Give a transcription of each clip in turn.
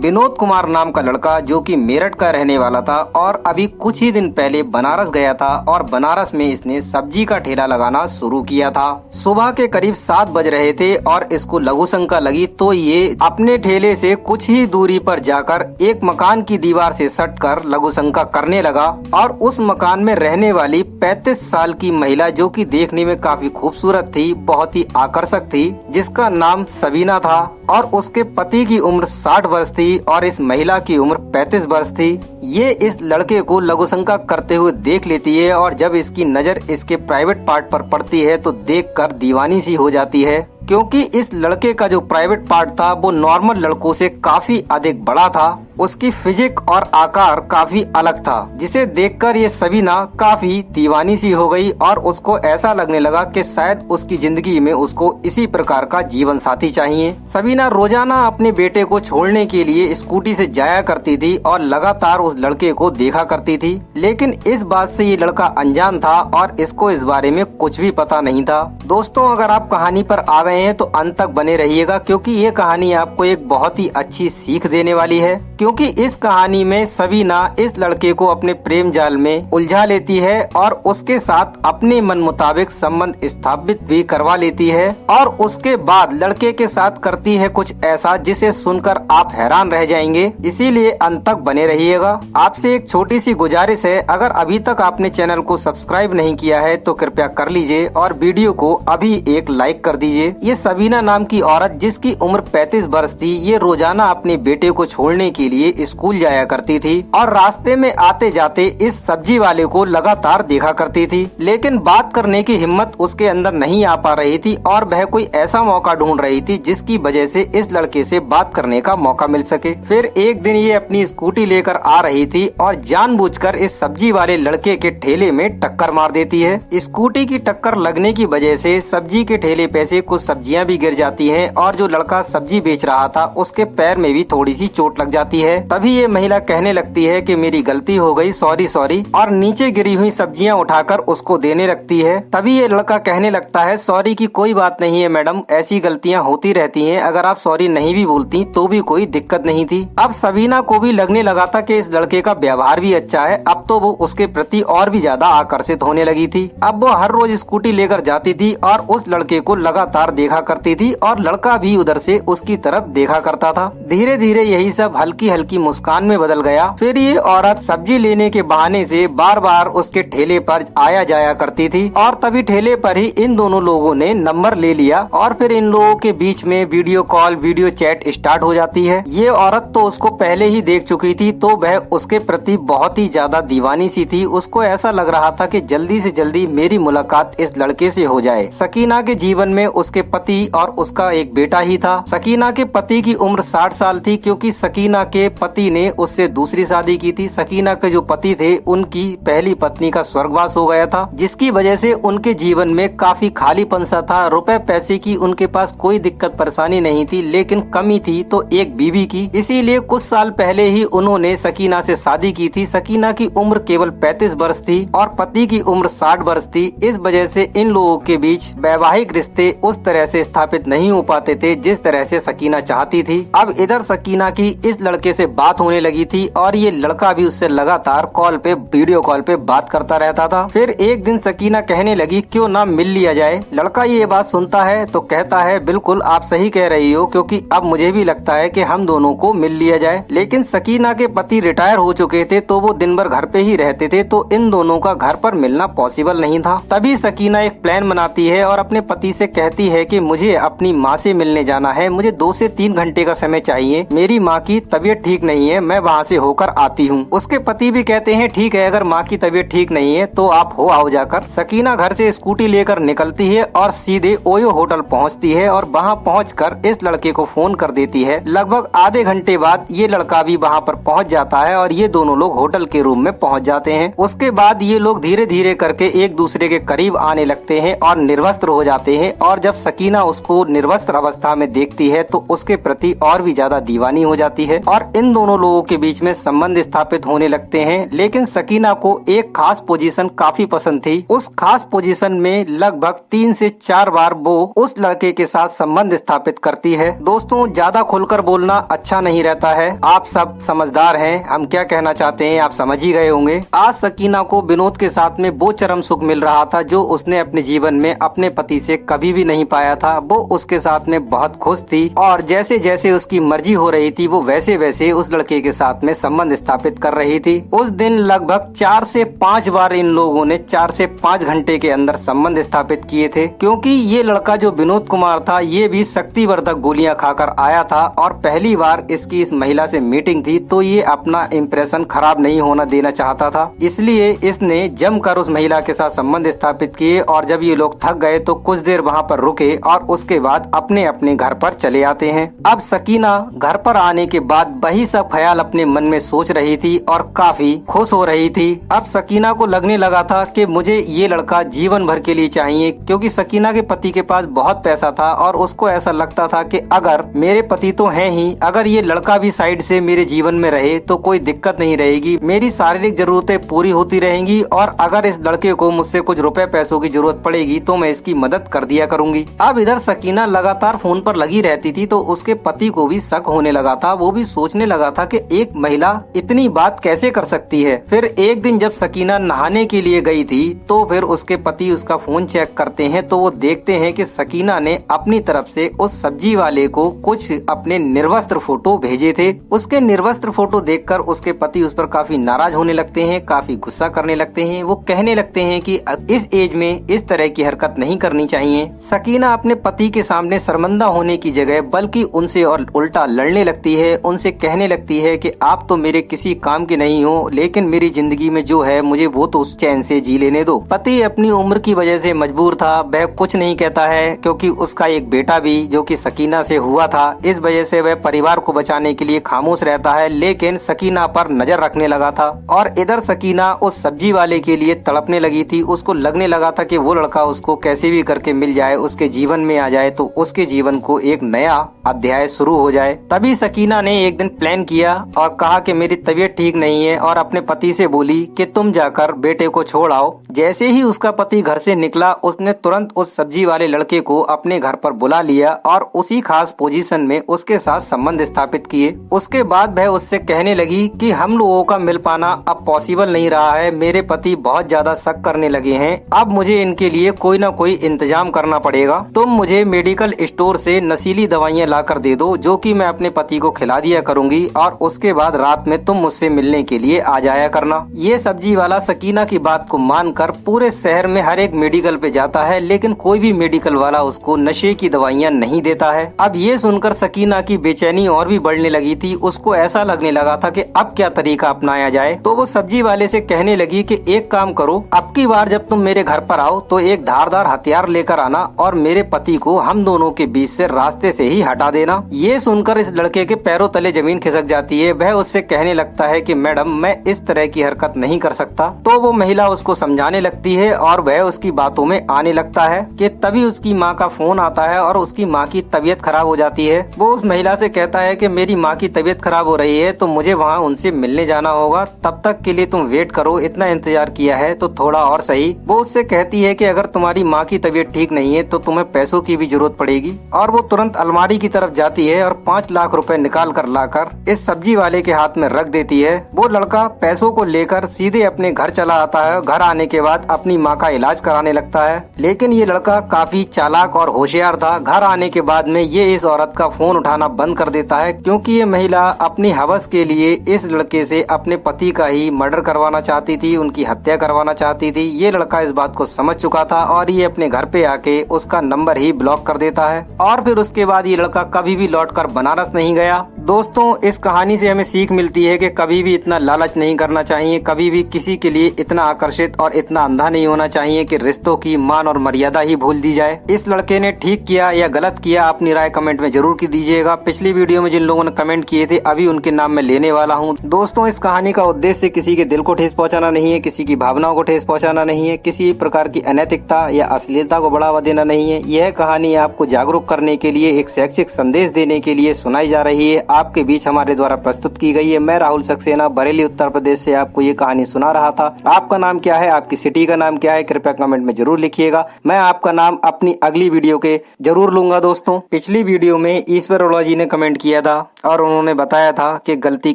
विनोद कुमार नाम का लड़का जो कि मेरठ का रहने वाला था और अभी कुछ ही दिन पहले बनारस गया था और बनारस में इसने सब्जी का ठेला लगाना शुरू किया था। सुबह के करीब 7 बज रहे थे और इसको लघु शंका लगी तो ये अपने ठेले से कुछ ही दूरी पर जाकर एक मकान की दीवार से सटकर लघु शंका करने लगा और उस मकान में रहने वाली 35 साल की महिला जो कि देखने में काफी खूबसूरत थी, बहुत ही आकर्षक थी, जिसका नाम सबीना था और उसके पति की उम्र 60 वर्ष थी और इस महिला की उम्र 35 वर्ष थी। ये इस लड़के को लघु शंका करते हुए देख लेती है और जब इसकी नजर इसके प्राइवेट पार्ट पर पड़ती है तो देखकर दीवानी सी हो जाती है, क्योंकि इस लड़के का जो प्राइवेट पार्ट था वो नॉर्मल लड़कों से काफी अधिक बड़ा था। उसकी फिजिक और आकार काफी अलग था, जिसे देखकर ये सबीना काफी दीवानी सी हो गई और उसको ऐसा लगने लगा कि शायद उसकी जिंदगी में उसको इसी प्रकार का जीवन साथी चाहिए। सबीना रोजाना अपने बेटे को छोड़ने के लिए स्कूटी से जाया करती थी और लगातार उस लड़के को देखा करती थी, लेकिन इस बात से ये लड़का अनजान था और इसको इस बारे में कुछ भी पता नहीं था। दोस्तों, अगर आप कहानी पर आ गए हैं तो अंत तक बने रहिएगा, क्योंकि ये कहानी आपको एक बहुत ही अच्छी सीख देने वाली है। क्योंकि इस कहानी में सबीना इस लड़के को अपने प्रेम जाल में उलझा लेती है और उसके साथ अपने मन मुताबिक संबंध स्थापित भी करवा लेती है और उसके बाद लड़के के साथ करती है कुछ ऐसा जिसे सुनकर आप हैरान रह जाएंगे। इसीलिए अंत तक बने रहिएगा। आपसे एक छोटी सी गुजारिश है, अगर अभी तक आपने चैनल को सब्सक्राइब नहीं किया है तो कृपया कर लीजिए और वीडियो को अभी एक लाइक कर दीजिए। ये सबीना नाम की औरत जिसकी उम्र 35 वर्ष थी, ये रोजाना अपने बेटे को छोड़ने के लिए स्कूल जाया करती थी और रास्ते में आते जाते इस सब्जी वाले को लगातार देखा करती थी, लेकिन बात करने की हिम्मत उसके अंदर नहीं आ पा रही थी और वह कोई ऐसा मौका ढूंढ रही थी जिसकी वजह से इस लड़के से बात करने का मौका मिल सके। फिर एक दिन ये अपनी स्कूटी लेकर आ रही थी और जानबूझकर इस सब्जी वाले लड़के के ठेले में टक्कर मार देती है। स्कूटी की टक्कर लगने की वजह से सब्जी के ठेले पे से कुछ सब्जियां भी गिर जाती हैं और जो लड़का सब्जी बेच रहा था उसके पैर में भी थोड़ी सी चोट लग जाती है। तभी ये महिला कहने लगती है कि मेरी गलती हो गई, सॉरी सॉरी, और नीचे गिरी हुई सब्जियां उठाकर उसको देने लगती है। तभी ये लड़का कहने लगता है, सॉरी की कोई बात नहीं है मैडम, ऐसी गलतियां होती रहती हैं, अगर आप सॉरी नहीं भी बोलती तो भी कोई दिक्कत नहीं थी। अब सबीना को भी लगने लगा था कि इस लड़के का व्यवहार भी अच्छा है, अब तो वो उसके प्रति और भी ज्यादा आकर्षित होने लगी थी। अब वो हर रोज स्कूटी लेकर जाती थी और उस लड़के को लगातार देखा करती थी और लड़का भी उधर से उसकी तरफ देखा करता था। धीरे धीरे यही सब हल्की हल्की मुस्कान में बदल गया। फिर ये औरत सब्जी लेने के बहाने से बार बार उसके ठेले पर आया जाया करती थी और तभी ठेले पर ही इन दोनों लोगों ने नंबर ले लिया और फिर इन लोगों के बीच में video call, video chat start हो जाती है। ये औरत तो उसको पहले ही देख चुकी थी तो वह उसके प्रति बहुत ही ज्यादा दीवानी सी थी। उसको ऐसा लग रहा था कि जल्दी से जल्दी मेरी मुलाकात इस लड़के से हो जाए। सकीना के जीवन में उसके पति और उसका एक बेटा ही था। सकीना के पति की उम्र 60 साल थी, क्योंकि सकीना के पति ने उससे दूसरी शादी की थी। सकीना के जो पति थे उनकी पहली पत्नी का स्वर्गवास हो गया था, जिसकी वजह से उनके जीवन में काफी खालीपन सा था। रुपए पैसे की उनके पास कोई दिक्कत परेशानी नहीं थी, लेकिन कमी थी तो एक बीवी की। इसीलिए कुछ साल पहले ही उन्होंने सकीना से शादी की थी। सकीना की उम्र केवल 35 वर्ष थी और पति की उम्र 60 वर्ष थी। इस वजह से इन लोगों के बीच वैवाहिक रिश्ते उस तरह से स्थापित नहीं हो पाते थे जिस तरह से सकीना चाहती थी। अब इधर सकीना की इस लड़के से बात होने लगी थी और ये लड़का भी उससे लगातार कॉल पे, वीडियो कॉल पे बात करता रहता था। फिर एक दिन सकीना कहने लगी, क्यों ना मिल लिया जाए। लड़का ये बात सुनता है तो कहता है, बिल्कुल आप सही कह रही हो, क्योंकि अब मुझे भी लगता है कि हम दोनों को मिल लिया जाए। लेकिन सकीना के पति रिटायर हो चुके थे तो वो दिन भर घर पे ही रहते थे, तो इन दोनों का घर पर मिलना पॉसिबल नहीं था। तभी सकीना एक प्लान बनाती है और अपने पति से कहती है कि मुझे अपनी माँ से मिलने जाना है, मुझे 2 से 3 घंटे का समय चाहिए, मेरी माँ की तबीयत ठीक नहीं है, मैं वहाँ से होकर आती हूँ। उसके पति भी कहते हैं, ठीक है, अगर माँ की तबीयत ठीक नहीं है तो आप हो आओ जाकर। सकीना घर से स्कूटी लेकर निकलती है और सीधे ओयो होटल पहुँचती है और वहाँ पहुँचकर इस लड़के को फोन कर देती है। लगभग आधे घंटे बाद ये लड़का भी वहाँ पर पहुँच जाता है और ये दोनों लोग होटल के रूम में पहुँच जाते हैं। उसके बाद ये लोग धीरे धीरे करके एक दूसरे के करीब आने लगते हैं और निर्वस्त्र हो जाते हैं और जब सकीना उसको निर्वस्त्र अवस्था में देखती है तो उसके प्रति और भी ज्यादा दीवानी हो जाती है और इन दोनों लोगों के बीच में संबंध स्थापित होने लगते हैं। लेकिन सकीना को एक खास पोजीशन काफी पसंद थी। उस खास पोजीशन में लगभग 3 से 4 बार वो उस लड़के के साथ संबंध स्थापित करती है। दोस्तों, ज्यादा खुलकर बोलना अच्छा नहीं रहता है। आप सब समझदार हैं, हम क्या कहना चाहते हैं आप समझ ही गए होंगे। आज सकीना को विनोद के साथ में वो चरम सुख मिल रहा था जो उसने अपने जीवन में अपने पति से कभी भी नहीं पाया था। वो उसके साथ में बहुत खुश थी और जैसे जैसे उसकी मर्जी हो रही थी वो वैसे वैसे उस लड़के के साथ में संबंध स्थापित कर रही थी। उस दिन लगभग 4 से 5 बार इन लोगों ने 4 से 5 घंटे के अंदर संबंध स्थापित किए थे, क्योंकि ये लड़का जो विनोद कुमार था ये भी शक्तिवर्धक गोलियां खाकर आया था और पहली बार इसकी इस महिला से मीटिंग थी तो ये अपना इम्प्रेशन खराब नहीं होना देना चाहता था। इसलिए इसने जमकर उस महिला के साथ संबंध स्थापित किए और जब ये लोग थक गए तो कुछ देर वहाँ पर रुके और उसके बाद अपने अपने घर पर चले आते हैं। अब सकीना घर पर आने के बाद वही सब ख्याल अपने मन में सोच रही थी और काफी खुश हो रही थी। अब सकीना को लगने लगा था कि मुझे ये लड़का जीवन भर के लिए चाहिए, क्योंकि सकीना के पति के पास बहुत पैसा था और उसको ऐसा लगता था कि अगर मेरे पति तो हैं ही, अगर ये लड़का भी साइड से मेरे जीवन में रहे तो कोई दिक्कत नहीं रहेगी, मेरी शारीरिक जरूरतें पूरी होती रहेंगी और अगर इस लड़के को मुझसे कुछ रुपए पैसों की जरूरत पड़ेगी तो मैं इसकी मदद कर दिया करूंगी। अब इधर सकीना लगातार फोन पर लगी रहती थी तो उसके पति को भी शक होने लगा था। वो भी सोचने लगा था कि एक महिला इतनी बात कैसे कर सकती है। फिर एक दिन जब सकीना नहाने के लिए गई थी तो फिर उसके पति उसका फोन चेक करते हैं तो वो देखते हैं कि सकीना ने अपनी तरफ से उस सब्जी वाले को कुछ अपने निर्वस्त्र फोटो भेजे थे। उसके निर्वस्त्र फोटो देखकर उसके पति उस पर काफी नाराज होने लगते हैं, काफी गुस्सा करने लगते हैं। वो कहने लगते हैं कि इस एज में इस तरह की हरकत नहीं करनी चाहिए। सकीना अपने पति के सामने शर्मिंदा होने की जगह बल्कि उनसे और उल्टा लड़ने लगती है। उनसे कहने लगती है कि आप तो मेरे किसी काम के नहीं हो, लेकिन मेरी जिंदगी में जो है मुझे वो तो चैन से जी लेने दो। पति अपनी उम्र की वजह से मजबूर था, वह कुछ नहीं कहता है क्योंकि उसका एक बेटा भी जो कि सकीना से हुआ था, इस वजह से वह परिवार को बचाने के लिए खामोश रहता है। लेकिन सकीना पर नजर रखने लगा था और इधर सकीना उस सब्जी वाले के लिए तड़पने लगी थी। उसको लगने लगा था कि वो लड़का उसको कैसे भी करके मिल जाए, उसके जीवन में आ जाए तो उसके जीवन को एक नया अध्याय शुरू हो जाए। तभी सकीना ने एक दिन प्लान किया और कहा कि मेरी तबीयत ठीक नहीं है और अपने पति से बोली कि तुम जाकर बेटे को छोड़ आओ। जैसे ही उसका पति घर से निकला उसने तुरंत उस सब्जी वाले लड़के को अपने घर पर बुला लिया और उसी खास पोजीशन में उसके साथ संबंध स्थापित किए। उसके बाद वह उससे कहने लगी कि हम लोगों का मिल पाना अब पॉसिबल नहीं रहा है, मेरे पति बहुत ज्यादा शक करने लगे हैं, अब मुझे इनके लिए कोई न कोई इंतजाम करना पड़ेगा। तुम मुझे मेडिकल स्टोर से नशीली दवाइयाँ ला कर दे दो जो कि मैं अपने पति को खिला दिया करूंगी और उसके बाद रात में तुम मुझसे मिलने के लिए आ जाया करना। ये सब्जी वाला सकीना की बात को मानकर पूरे शहर में हर एक मेडिकल पे जाता है, लेकिन कोई भी मेडिकल वाला उसको नशे की दवाइयाँ नहीं देता है। अब ये सुनकर सकीना की बेचैनी और भी बढ़ने लगी थी। उसको ऐसा लगने लगा था कि अब क्या तरीका अपनाया जाए। तो वो सब्जी वाले से कहने लगी कि एक काम करो, अब की बार जब तुम मेरे घर पर आओ तो एक धारदार हथियार लेकर आना और मेरे पति को हम दोनों के बीच से रास्ते से ही हटा देना। ये सुनकर इस लड़के के पैरों तले जमीन खिसक जाती है। वह उससे कहने लगता है कि मैडम मैं इस तरह की हरकत नहीं कर सकता। तो वो महिला उसको समझाने लगती है और वह उसकी बातों में आने लगता है कि तभी उसकी माँ का फोन आता है और उसकी माँ की तबीयत खराब हो जाती है। वो उस महिला से कहता है कि मेरी माँ की तबीयत खराब हो रही है तो मुझे वहाँ उनसे मिलने जाना होगा, तब तक के लिए तुम वेट करो, इतना इंतजार किया है तो थोड़ा और सही। वो उससे कहती है कि अगर तुम्हारी माँ की तबीयत ठीक नहीं है तो तुम्हें पैसों की भी जरूरत पड़ेगी और वो तुरंत अलमारी की तरफ जाती है और 5 लाख रुपए निकाल कर लाकर इस सब्जी वाले के हाथ में रख देती है। वो लड़का पैसों को लेकर सीधे अपने घर चला आता है। घर आने के बाद अपनी माँ का इलाज कराने लगता है, लेकिन ये लड़का काफी चालाक और होशियार था। घर आने के बाद में ये इस औरत का फोन उठाना बंद कर देता है क्योंकि ये महिला अपनी हवस के लिए इस लड़के से अपने पति का ही मर्डर करवाना चाहती थी, उनकी हत्या करवाना चाहती थी। ये लड़का इस बात को समझ चुका था और ये अपने घर पे आके उसका नंबर ही ब्लॉक कर देता है और फिर उसके बाद ये लड़का कभी भी लौटकर बनारस नहीं गया। दोस्तों, इस कहानी से हमें सीख मिलती है कि कभी भी इतना लालच नहीं करना चाहिए, कभी भी किसी के लिए इतना आकर्षित और इतना अंधा नहीं होना चाहिए कि रिश्तों की मान और मर्यादा ही भूल दी जाए। इस लड़के ने ठीक किया या गलत किया, अपनी राय कमेंट में जरूर की दीजिएगा। पिछली वीडियो में जिन लोगों ने कमेंट किए थे अभी उनके नाम में लेने वाला हूँ। दोस्तों, इस कहानी का उद्देश्य किसी के दिल को ठेस पहुँचाना नहीं है, किसी की भावनाओं को ठेस पहुँचाना नहीं है, किसी प्रकार की अनैतिकता या अश्लीलता को बढ़ावा देना नहीं है। यह कहानी आपको जागरूक करने के लिए, एक शैक्षिक संदेश देने के लिए सुनाई जा रही है। आपके बीच हमारे द्वारा प्रस्तुत की गई है। मैं राहुल सक्सेना बरेली उत्तर प्रदेश से आपको ये कहानी सुना रहा था। आपका नाम क्या है, आपकी सिटी का नाम क्या है, कृपया कमेंट में जरूर लिखिएगा। मैं आपका नाम अपनी अगली वीडियो के जरूर लूंगा। दोस्तों, पिछली वीडियो में ईश्वर अरोड़ा जी ने कमेंट किया था और उन्होंने बताया था कि गलती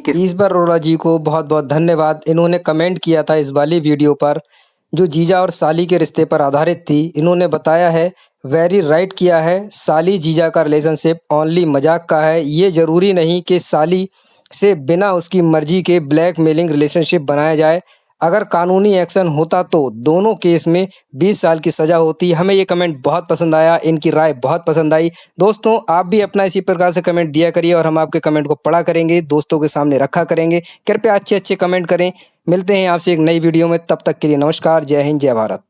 किस। ईश्वर अरोड़ा जी को बहुत बहुत धन्यवाद। इन्होंने कमेंट किया था इस वाली वीडियो पर जो जीजा और साली के रिश्ते पर आधारित थी। इन्होंने बताया है, वेरी राइट किया है, साली जीजा का रिलेशनशिप ओनली मजाक का है। ये जरूरी नहीं कि साली से बिना उसकी मर्जी के ब्लैकमेलिंग रिलेशनशिप बनाया जाए। अगर कानूनी एक्शन होता तो दोनों केस में 20 साल की सजा होती। हमें ये कमेंट बहुत पसंद आया, इनकी राय बहुत पसंद आई। दोस्तों, आप भी अपना इसी प्रकार से कमेंट दिया करिए और हम आपके कमेंट को पढ़ा करेंगे, दोस्तों के सामने रखा करेंगे। कृपया अच्छे अच्छे कमेंट करें। मिलते हैं आपसे एक नई वीडियो में, तब तक के लिए नमस्कार। जय हिंद, जय भारत।